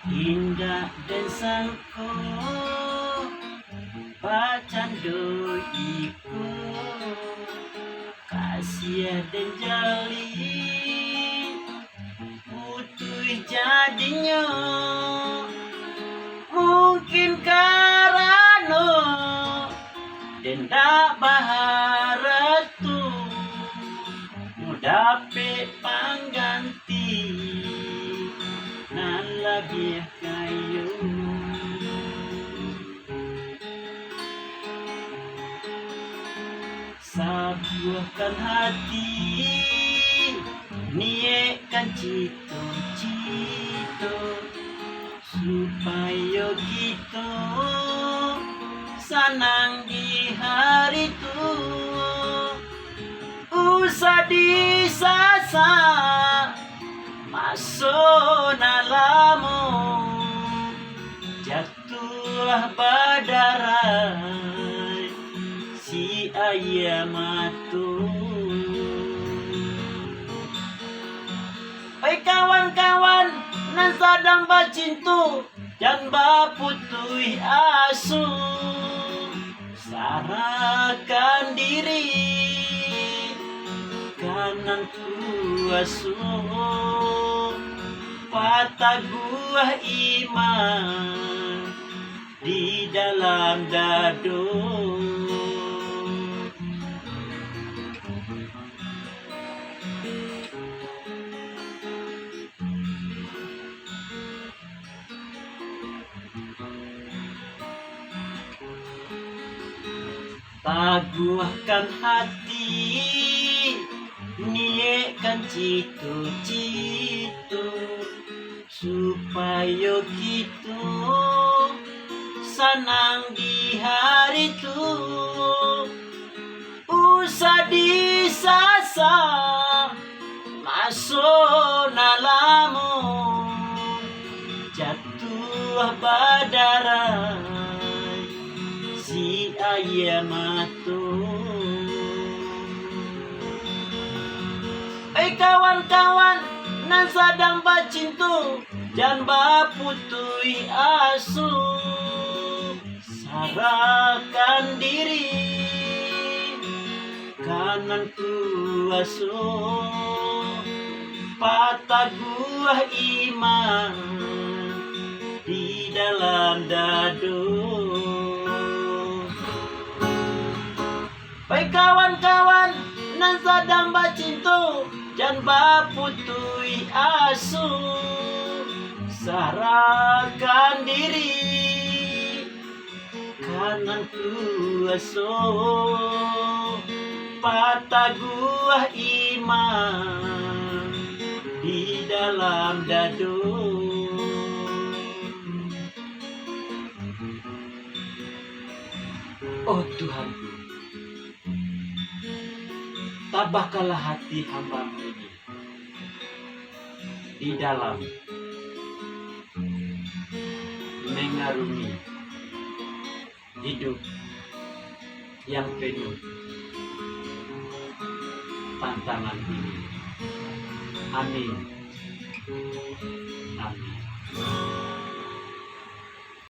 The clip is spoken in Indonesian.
Indah dan sangko pacando iku kasih dan jalin putih jadinya mungkin karano denda baharatu mudape pangganti nan lebih kayu sabuahkan hati niekan cito-cito supaya kita senang di hari itu usah disasa masuk nalamu jatuh badarai si ayam matu. Hai kawan-kawan nan sadang bacintu dan baputui asu sarahkan diri kanan kuasu patah gua iman di dalam dado. Taguhkan hati niekan cito-cito supaya kita senang di hari itu usah disasa masuk nalamu jatuh badarai si ayam matu. Kawan-kawan nan sadang bacintu dan baputui asu sarahkan diri kanan kuasu patah gua iman di dalam dado. Baik kawan-kawan nan sadang bacintu dan baputui asu sarahkan diri kanan kuasu patah gua iman di dalam dado. Oh Tuhan, tabahkanlah hati hamba ini di dalam mengarungi hidup yang penuh tantangan ini. Amin. Amin.